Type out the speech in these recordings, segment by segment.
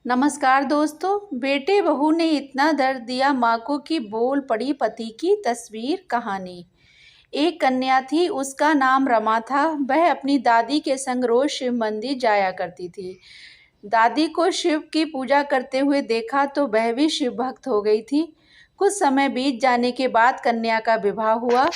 नमस्कार दोस्तों। बेटे बहू ने इतना दर्द दिया माँ को कि बोल पड़ी पति की तस्वीर कहानी। एक कन्या थी, उसका नाम रमा था। वह अपनी दादी के संग रोज शिव मंदिर जाया करती थी। दादी को शिव की पूजा करते हुए देखा तो वह भी शिव भक्त हो गई थी। कुछ समय बीत जाने के बाद कन्या का विवाह हुआ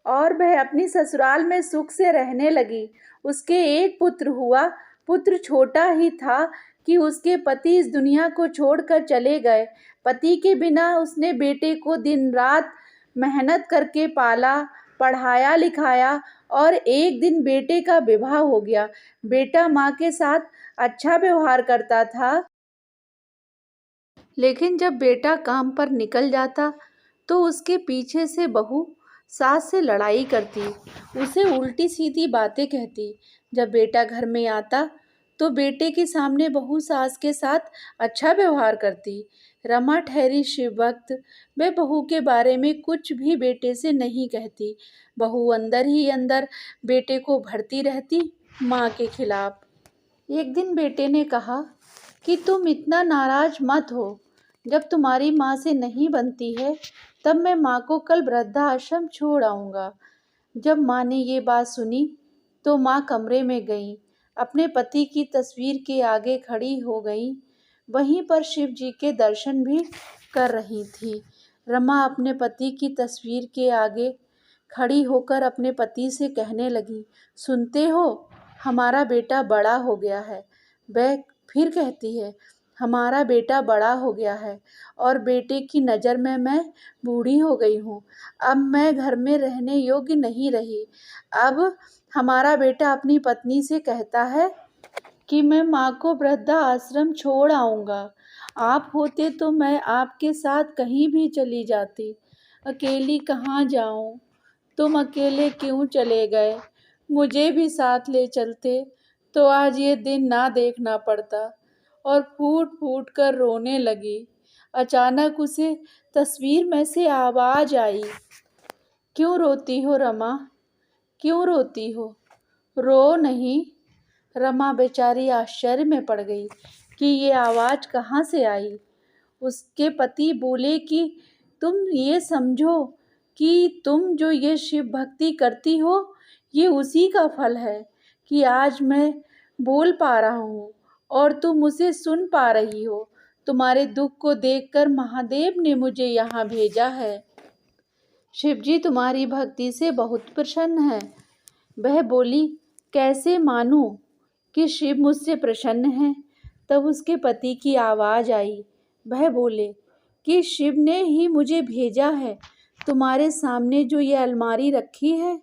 और वह अपनी ससुराल में सुख से रहने लगी। उसके एक पुत्र हुआ। पुत्र छोटा ही था कि उसके पति इस दुनिया को छोड़कर चले गए। पति के बिना उसने बेटे को दिन रात मेहनत करके पाला, पढ़ाया लिखाया और एक दिन बेटे का विवाह हो गया। बेटा माँ के साथ अच्छा व्यवहार करता था, लेकिन जब बेटा काम पर निकल जाता तो उसके पीछे से बहू सास से लड़ाई करती, उसे उल्टी सीधी बातें कहती। जब बेटा घर में आता तो बेटे के सामने बहू सास के साथ अच्छा व्यवहार करती। रमा ठहरी शिव भक्त, वे बहू के बारे में कुछ भी बेटे से नहीं कहती। बहू अंदर ही अंदर बेटे को भरती रहती माँ के खिलाफ। एक दिन बेटे ने कहा कि तुम इतना नाराज मत हो। जब तुम्हारी माँ से नहीं बनती है तब मैं माँ को कल वृद्धाश्रम छोड़ आऊँगा। जब माँ ने ये बात सुनी तो माँ कमरे में गई, अपने पति की तस्वीर के आगे खड़ी हो गई। वहीं पर शिव जी के दर्शन भी कर रही थी। रमा अपने पति की तस्वीर के आगे खड़ी होकर अपने पति से कहने लगी, सुनते हो, हमारा बेटा बड़ा हो गया है। वह फिर कहती है, हमारा बेटा बड़ा हो गया है और बेटे की नज़र में मैं बूढ़ी हो गई हूँ। अब मैं घर में रहने योग्य नहीं रही। अब हमारा बेटा अपनी पत्नी से कहता है कि मैं माँ को वृद्धा आश्रम छोड़ आऊँगा। आप होते तो मैं आपके साथ कहीं भी चली जाती। अकेली कहाँ जाऊँ? तुम अकेले क्यों चले गए? मुझे भी साथ ले चलते तो आज ये दिन ना देखना पड़ता। और फूट फूट कर रोने लगी। अचानक उसे तस्वीर में से आवाज आई, क्यों रोती हो रमा? क्यों रोती हो? रो नहीं। रमा बेचारी आश्चर्य में पड़ गई कि ये आवाज कहाँ से आई। उसके पति बोले कि तुम ये समझो कि तुम जो ये शिव भक्ति करती हो ये उसी का फल है कि आज मैं बोल पा रहा हूँ और तुम उसे सुन पा रही हो। तुम्हारे दुख को देखकर महादेव ने मुझे यहाँ भेजा है। शिव जी तुम्हारी भक्ति से बहुत प्रसन्न है। वह बोली, कैसे मानूं कि शिव मुझसे प्रसन्न हैं? तब उसके पति की आवाज़ आई। वह बोले कि शिव ने ही मुझे भेजा है। तुम्हारे सामने जो ये अलमारी रखी है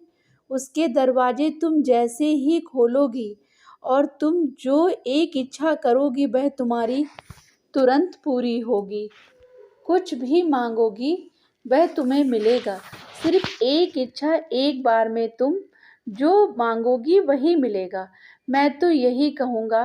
उसके दरवाजे तुम जैसे ही खोलोगी और तुम जो एक इच्छा करोगी वह तुम्हारी तुरंत पूरी होगी। कुछ भी मांगोगी वह तुम्हें मिलेगा। सिर्फ एक इच्छा, एक बार में तुम जो मांगोगी वही मिलेगा। मैं तो यही कहूँगा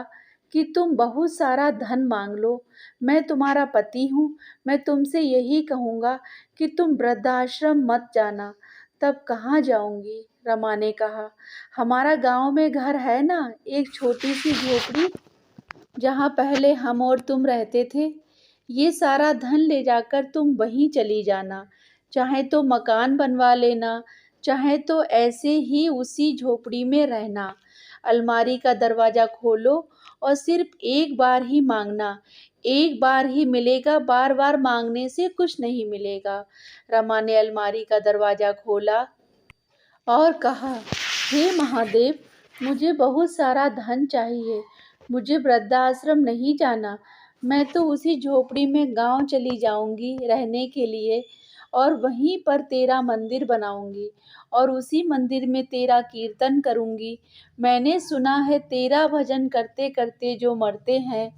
कि तुम बहुत सारा धन मांग लो। मैं तुम्हारा पति हूँ। मैं तुमसे यही कहूँगा कि तुम वृद्धाश्रम मत जाना। तब कहाँ जाऊँगी? रमा ने कहा, हमारा गांव में घर है ना, एक छोटी सी झोपड़ी, जहाँ पहले हम और तुम रहते थे। ये सारा धन ले जाकर तुम वहीं चली जाना। चाहे तो मकान बनवा लेना, चाहे तो ऐसे ही उसी झोपड़ी में रहना। अलमारी का दरवाज़ा खोलो और सिर्फ एक बार ही मांगना। एक बार ही मिलेगा, बार बार मांगने से कुछ नहीं मिलेगा। रमा ने अलमारी का दरवाज़ा खोला और कहा, हे महादेव, मुझे बहुत सारा धन चाहिए। मुझे वृद्धाश्रम नहीं जाना। मैं तो उसी झोपड़ी में गांव चली जाऊंगी रहने के लिए और वहीं पर तेरा मंदिर बनाऊंगी और उसी मंदिर में तेरा कीर्तन करूंगी। मैंने सुना है तेरा भजन करते करते जो मरते हैं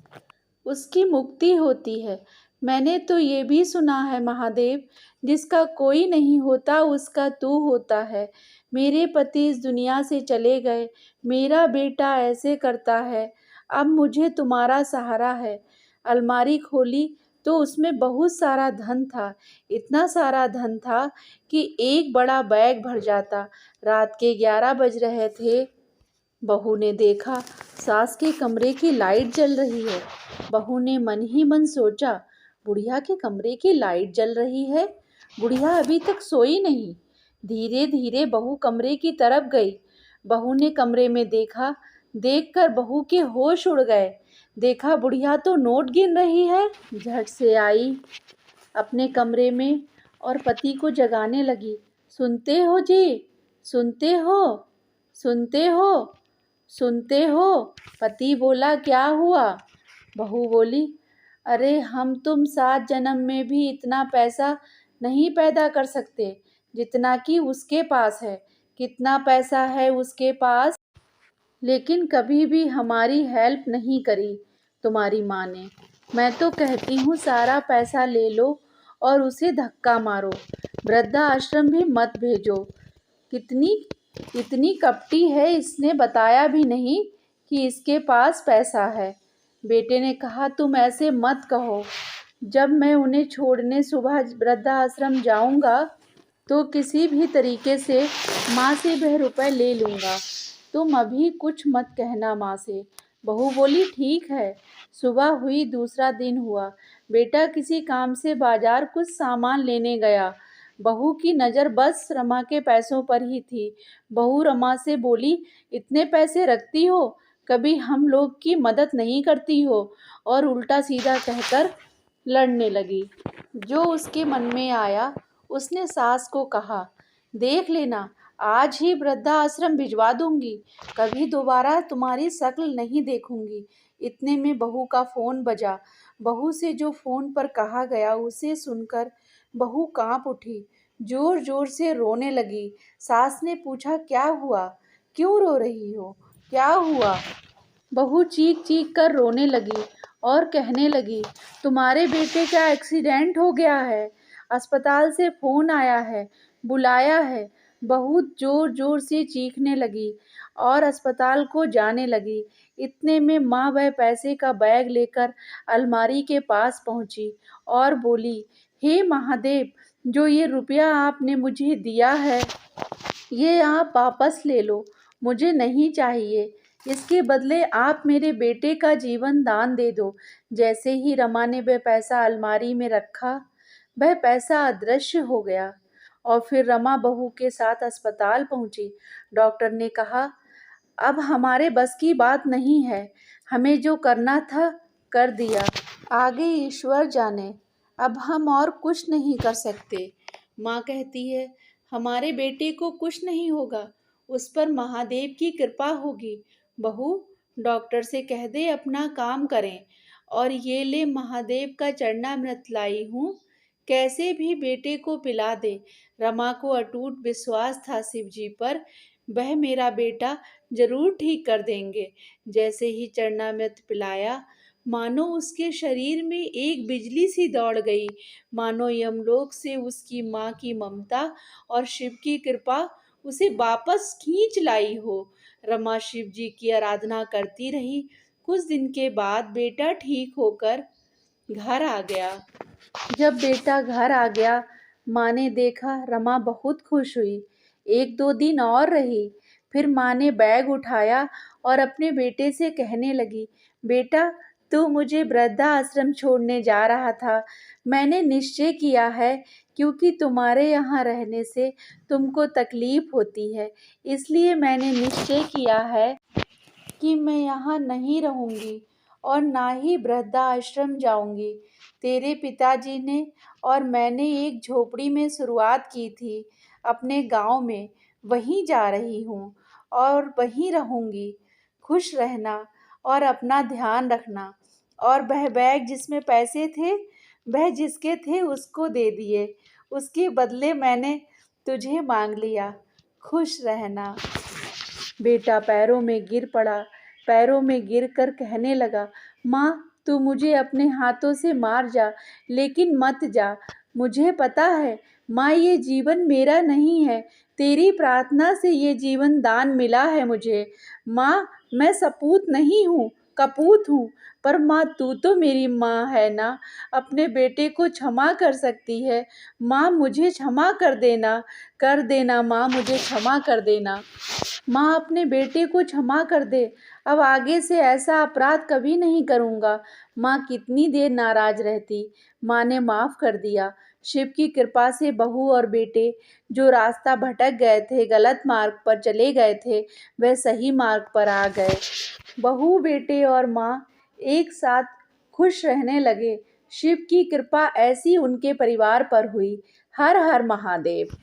उसकी मुक्ति होती है। मैंने तो ये भी सुना है महादेव, जिसका कोई नहीं होता उसका तू होता है। मेरे पति इस दुनिया से चले गए, मेरा बेटा ऐसे करता है, अब मुझे तुम्हारा सहारा है। अलमारी खोली तो उसमें बहुत सारा धन था। इतना सारा धन था कि एक बड़ा बैग भर जाता। रात के 11 बज रहे थे। बहू ने देखा सास के कमरे की लाइट जल रही है। बहू ने मन ही मन सोचा, बुढ़िया के कमरे की लाइट जल रही है, बुढ़िया अभी तक सोई नहीं। धीरे धीरे बहू कमरे की तरफ गई। बहू ने कमरे में देखा। देखकर बहू के होश उड़ गए। देखा बुढ़िया तो नोट गिन रही है। झट से आई अपने कमरे में और पति को जगाने लगी। सुनते हो जी, सुनते हो, सुनते हो, सुनते हो। पति बोला, क्या हुआ? बहू बोली, अरे हम तुम 7 जन्म में भी इतना पैसा नहीं पैदा कर सकते जितना कि उसके पास है। कितना पैसा है उसके पास, लेकिन कभी भी हमारी हेल्प नहीं करी तुम्हारी माँ ने। मैं तो कहती हूँ सारा पैसा ले लो और उसे धक्का मारो, वृद्धा आश्रम भी मत भेजो। कितनी इतनी कपटी है, इसने बताया भी नहीं कि इसके पास पैसा है। बेटे ने कहा, तुम ऐसे मत कहो। जब मैं उन्हें छोड़ने सुबह वृद्धा आश्रम जाऊंगा तो किसी भी तरीके से माँ से वह रुपए ले लूँगा। तुम अभी कुछ मत कहना माँ से। बहू बोली, ठीक है। सुबह हुई, दूसरा दिन हुआ। बेटा किसी काम से बाजार कुछ सामान लेने गया। बहू की नज़र बस रमा के पैसों पर ही थी। बहू रमा से बोली, इतने पैसे रखती हो, कभी हम लोग की मदद नहीं करती हो, और उल्टा सीधा कहकर लड़ने लगी। जो उसके मन में आया उसने सास को कहा, देख लेना, आज ही वृद्धा आश्रम भिजवा दूंगी, कभी दोबारा तुम्हारी शक्ल नहीं देखूंगी। इतने में बहू का फ़ोन बजा। बहू से जो फ़ोन पर कहा गया उसे सुनकर बहू कांप उठी, जोर जोर से रोने लगी। सास ने पूछा, क्या हुआ, क्यों रो रही हो, क्या हुआ? बहू चीख चीख कर रोने लगी और कहने लगी, तुम्हारे बेटे का एक्सीडेंट हो गया है, अस्पताल से फ़ोन आया है, बुलाया है। बहू जोर जोर से चीखने लगी और अस्पताल को जाने लगी। इतने में माँ वह पैसे का बैग लेकर अलमारी के पास पहुँची और बोली, हे महादेव, जो ये रुपया आपने मुझे दिया है ये आप वापस ले लो, मुझे नहीं चाहिए। इसके बदले आप मेरे बेटे का जीवन दान दे दो। जैसे ही रमा ने वह पैसा अलमारी में रखा, वह पैसा अदृश्य हो गया और फिर रमा बहू के साथ अस्पताल पहुंची। डॉक्टर ने कहा, अब हमारे बस की बात नहीं है, हमें जो करना था कर दिया, आगे ईश्वर जाने, अब हम और कुछ नहीं कर सकते। माँ कहती है, हमारे बेटे को कुछ नहीं होगा, उस पर महादेव की कृपा होगी। बहू, डॉक्टर से कह दे अपना काम करें, और ये ले महादेव का चरणामृत लाई हूँ, कैसे भी बेटे को पिला दे। रमा को अटूट विश्वास था शिव जी पर, वह मेरा बेटा जरूर ठीक कर देंगे। जैसे ही चरणामृत पिलाया, मानो उसके शरीर में एक बिजली सी दौड़ गई, मानो यमलोक से उसकी माँ की ममता और शिव की कृपा उसे वापस खींच लाई हो। रमा शिव जी की आराधना करती रही। कुछ दिन के बाद बेटा ठीक होकर घर आ गया। जब बेटा घर आ गया, माँ ने देखा, रमा बहुत खुश हुई। 1-2 दिन और रही, फिर माँ ने बैग उठाया और अपने बेटे से कहने लगी, बेटा, तू मुझे वृद्धा आश्रम छोड़ने जा रहा था। मैंने निश्चय किया है, क्योंकि तुम्हारे यहाँ रहने से तुमको तकलीफ होती है, इसलिए मैंने निश्चय किया है कि मैं यहाँ नहीं रहूँगी और ना ही वृद्धा आश्रम जाऊँगी। तेरे पिताजी ने और मैंने एक झोपड़ी में शुरुआत की थी अपने गांव में, वहीं जा रही हूँ और वहीं रहूँगी। खुश रहना और अपना ध्यान रखना। और वह बैग जिसमें पैसे थे, वह जिसके थे उसको दे दिए, उसके बदले मैंने तुझे मांग लिया। खुश रहना। बेटा पैरों में गिर पड़ा। पैरों में गिरकर कहने लगा, माँ, तू मुझे अपने हाथों से मार जा, लेकिन मत जा। मुझे पता है माँ, ये जीवन मेरा नहीं है, तेरी प्रार्थना से ये जीवन दान मिला है मुझे। माँ, मैं सपूत नहीं हूँ, कपूत हूँ, पर माँ तू तो मेरी माँ है ना, अपने बेटे को क्षमा कर सकती है। माँ मुझे क्षमा कर देना माँ, मुझे क्षमा कर देना। माँ अपने बेटे को क्षमा कर दे, अब आगे से ऐसा अपराध कभी नहीं करूँगा। माँ कितनी देर नाराज रहती, माँ ने माफ़ कर दिया। शिव की कृपा से बहू और बेटे जो रास्ता भटक गए थे, गलत मार्ग पर चले गए थे, वह सही मार्ग पर आ गए। बहू, बेटे और माँ एक साथ खुश रहने लगे। शिव की कृपा ऐसी उनके परिवार पर हुई। हर हर महादेव।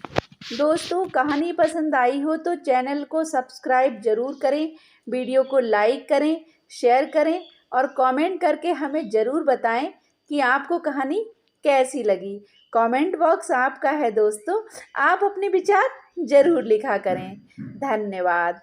दोस्तों, कहानी पसंद आई हो तो चैनल को सब्सक्राइब ज़रूर करें, वीडियो को लाइक करें, शेयर करें और कमेंट करके हमें ज़रूर बताएं कि आपको कहानी कैसी लगी। कमेंट बॉक्स आपका है दोस्तों, आप अपने विचार ज़रूर लिखा करें। धन्यवाद।